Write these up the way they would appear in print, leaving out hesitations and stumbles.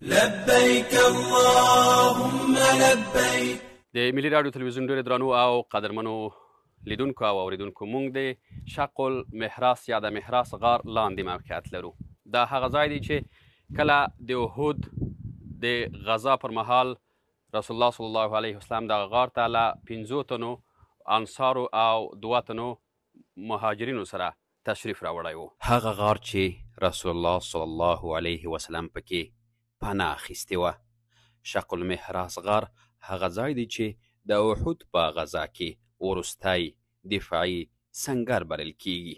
لبيك اللهم لبيك. د ملي رادیو تلویزیون ډېر درنو او قدرمنو لیدونکو او اوریدونکو، موږ د شق المحراس یا د محراس غار لاندې موقعیت لرو. دا هغه ځای دی چې کله د احد د غزا پر مهال رسول الله صلی الله علیه وسلم دغه غار ته له 15 تنو انصارو او 2 تنو مهاجرینو سره تشریف راوړی و. هغه غار چې رسول الله صلی الله علیه وسلم پکې پناه اخیستې وه. شق المحراس غار هغه ځای دی چې د احد په غزا کې وروستی دفاعي سنګر بلل کیږي.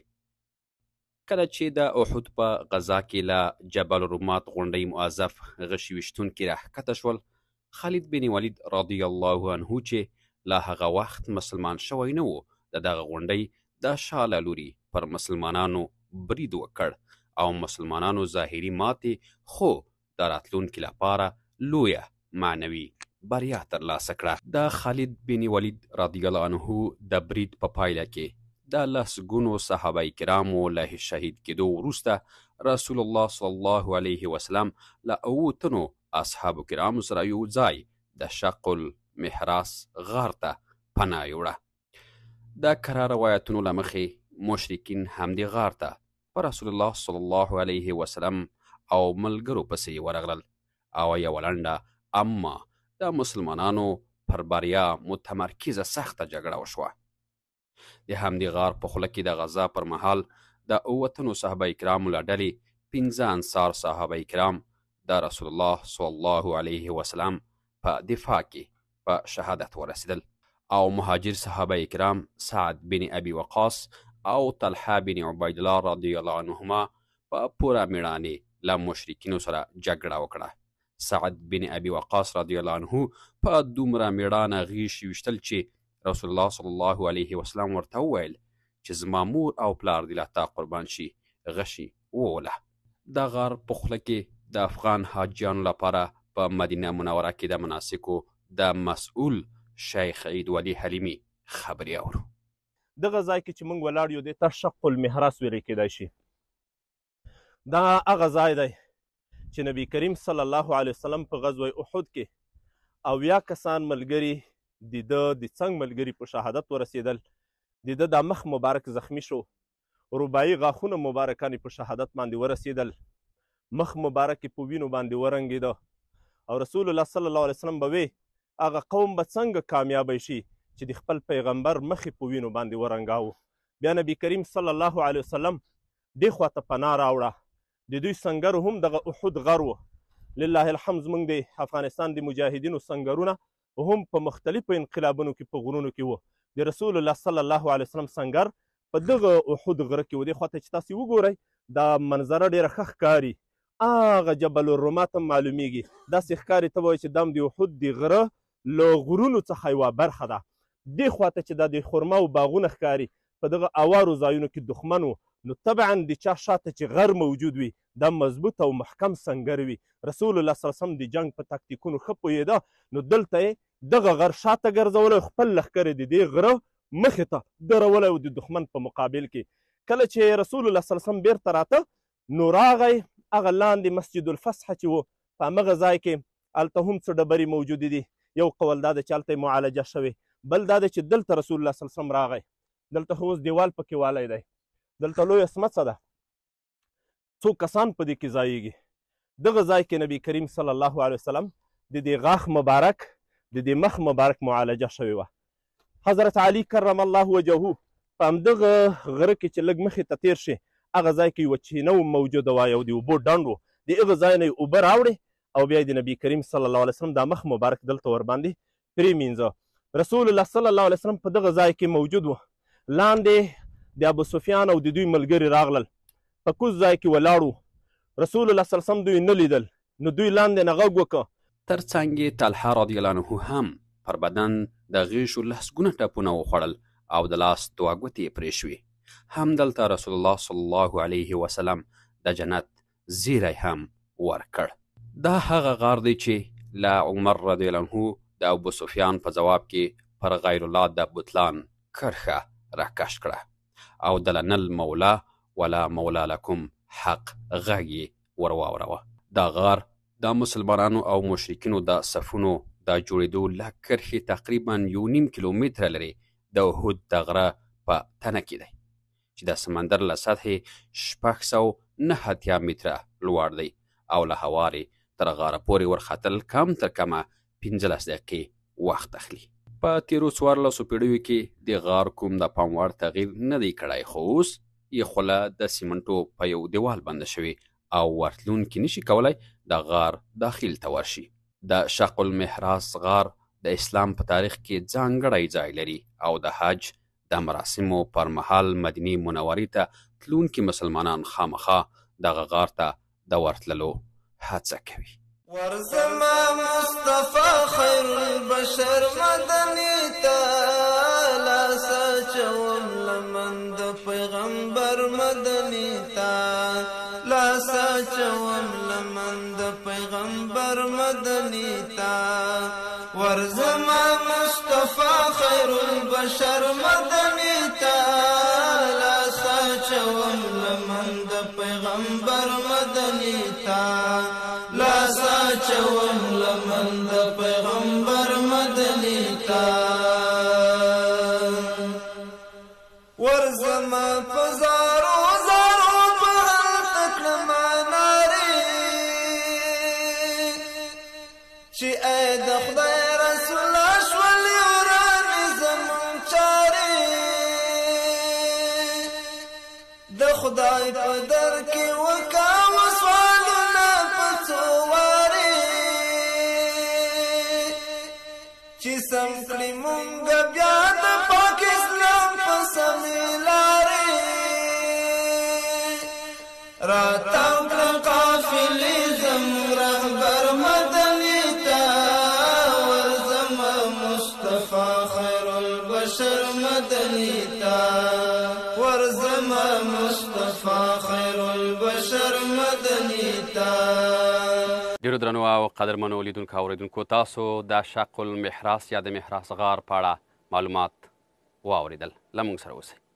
کله چې د احد په غزا کې له جبل الرومات غونډۍ معظف غشي ویشتونکي راښکته شول، خالد بن ولید رضی الله عنه چې له هغه وخت مسلمان شوی نه و، د دغه غونډۍ د شا له لوري پر مسلمانانو برید وکړ او مسلمانانو ظاهري ماتې خو د راتلونکي لپاره لویه معنوي بریا ترلاسه کړه. د خالد بن ولید رضی الله عنه د برید په پایله کې د لسګونو صحابه کرامو له شهید کېدو وروسته رسول الله صلی الله علیه وسلم له 7 تنو اصحابو کرامو سره یو ځای د شق المحراس غار ته پناه یوړه. د کره روایتونو له مخې مشرکین همدې غار ته په رسول الله صلی الله علیه وسلم او ملګرو پسې ورغلل او یوه لنډه اما د مسلمانانو پر بریا متمرکزه سخته جګړه وشوه. د همدې غار په خوله کې د غزا پر مهال د 7 تنو صحابه کرامو له ډلې 15 انصار صحابه کرام د رسول الله صلی الله علیه وسلم په دفاع کې په شهادت ورسېدل او مهاجر صحابه کرام سعد بن ابي وقاص او طلحه بن عبید الله رضی الله عنهما په پوره میړانې له مشرکینو سره جګړه وکړه. سعد بن ابي وقاص رضی الله عنه په دومره میړانه غیږ ویشتل چې رسول الله صلی الله علیه وسلم ورته وویل چې زما مور او پلار دې له تا قربان شي، غشي ووله. د غار په خوله کې د افغان حاجیانو لپاره په مدینه منوره کې د مناسکو د مسؤول شیخ عید ولی حلیمي خبرې اورو. دغه ځای کې چې موږ ولاړ یو دې ته شق المحراس ویلی کېدای شي. دا هغه ځای دی چې نبی کریم صلی الله علیه وسلم په غزوه احد کې 80 کسان ملګري د ده د څنګ ملګري په شهادت ورسېدل. د ده د مخ مبارک زخمی شو، رباعي غاښونه مبارکان په شهادت باندې ورسېدل، مخ مبارک په وینو باندې ورنګېده او رسول الله صلی الله علیه وسلم به وی هغه قوم به څنګه کامیابی شي چې د خپل پیغمبر مخې په وینو باندې ورنګاوه. بیا نبی کریم صلی الله علیه وسلم دې خواته پناه راوړه. د دوی سنګر هم دغه احد غر و. لله الحمد زموږ د افغانستان د مجاهدینو سنګرونه هم په مختلفو انقلابونو کې په غرونو کې وو. د رسول الله صلی الله علیه وسلم سنګر په دغه احد غره کې و. دې خواته چې تاسې وګورئ دا منظره ډېره ښه ښکاري، هغه جبل الرومات هم معلومیږي. داسې ښکاري ته به وایي چې دا هم د احد د غره له غرونو څخه یوه برخه ده. دې خواته چې دا د خرماو باغونه ښکاري، په دغه اوارو ځایونو کې دښمن و، نو طبعا د چا شاته چې غر موجود وي دا مضبوط او محکم سنګر وي. رسول الله صلی الله علیه وسلم د جنګ په تاکتیکونو ښه پوهېده، نو دلته یې دغه غر شاته ګرځولی، خپل لښکر یې د دې غره مخې ته درولی و د دښمن په مقابل کې. کله چې رسول الله صلی الله علیه وسلم بیرته راته نو راغی هغه لاندې مسجد الفصح چې و په همغه ځای کې هلته هم څه ډبرې موجودې دي. یو قول دا ده چې هلته یې معالجه شوې، بل دا ده چې دلته رسول الله صلی الله علیه وسلم راغی. دلته خو اوس دیوال پکې والی دی، دلته لویه سمڅه ده، څو کسان په دې کې ځایږي. دغه ځای کې نبی کریم صلی الله علیه وسلم د دې غاښ مبارک د دې مخ مبارک معالجه شوې وه. حضرت علی کرم الله وجهه په همدغه غره کې چې لږ مخې ته تیر شي هغه ځای کې یوه چینه موجوده وه، یو د اوبو ډنډ و. د هغه ځای نه یې اوبه راوړې او بیا یې د نبي کریم صلی الله علیه وسلم دا مخ مبارک دلته ورباندې پرېمینځه. رسول الله صلی الله علیه وسلم په دغه ځای کې موجود و. لاندې د ابو سفیان او د دوی ملګري راغلل، په کوز ځای کې ولاړ و. رسول الله صلی الله علیه وسلم دوی نه لیدل، نو دوی لاندې نه غږ وکړه. تر څنګ یې طلحه رضی الله عنه هم پر بدن د غیشو لسګونه ټپونه وخوړل او د لاس 2 ګوتې یې پرې شوې. همدلته رسول الله صلی الله علیه وسلم د جنت زیری هم ورکړ. دا هغه غار دی چې له عمر رضی الله عنه د ابو سفیان په ځواب کې پر غیر الله د بوتلان کرښه راکش کړه او د لنل مولا ولا مولا لکم حق غږ یې ور واوروه. دا غار د مسلمانانو او مشرکینو د صفونو د جوړېدو له کرښې تقریبا 1.5 کیلومتره لرې د احد د غره په تنه کې دی چې د سمندر له سطحې 689 متره لوړ دی او له هوارې تر غاره پورې ورختل کم تر کمه 15 دقیقې وخت اخلي. په تیرو 14 پیړیو کې د غار کوم د پام وړ تغییر نه دی کړی، خو اوس یې خوله د سیمنټو په یو دیوال بنده شوې او ورتلونکي نشي کولی د غار داخل ته ورشي. د شق المحراس غار د اسلام په تاریخ کې ځانګړی ځای لري او د حج د مراسمو پر مهال مدینې منورې ته تلونکي مسلمانان خامخا دغه غار ته د ورتللو هڅه کوي. ورزما مصطفى خير البشر مدني تا لاس چوم لمن د پیغمبر مدني تا لاس چوم لمن د پیغمبر مدني تا ورزما مصطفى خير البشر مدني تا لاس چوم لمن د پیغمبر مدني تا لاسا چوم لمن د پیغمبر مدنی تا ورزما پزارو زارو بحل تکلما ناری چی اے د خدای رسول شولی ورانی زمون چاری د خدای پدر کی وکا وسوالو چې سم کړی مونږ بیا د پاک اسلام په سمې لارې راتاو کړه قافلې زموږ رهبر مدني ته ورزما مصطفى خیر البشر مدني ته ورزما مصطفى خیر البشر مدني ته. ډیرو درنو او قدرمنو لیدونکو او اورېدونکو، تاسو د شق المحراس یا د محراس غار په اړه معلومات واورېدل. له موږ سره اوسئ.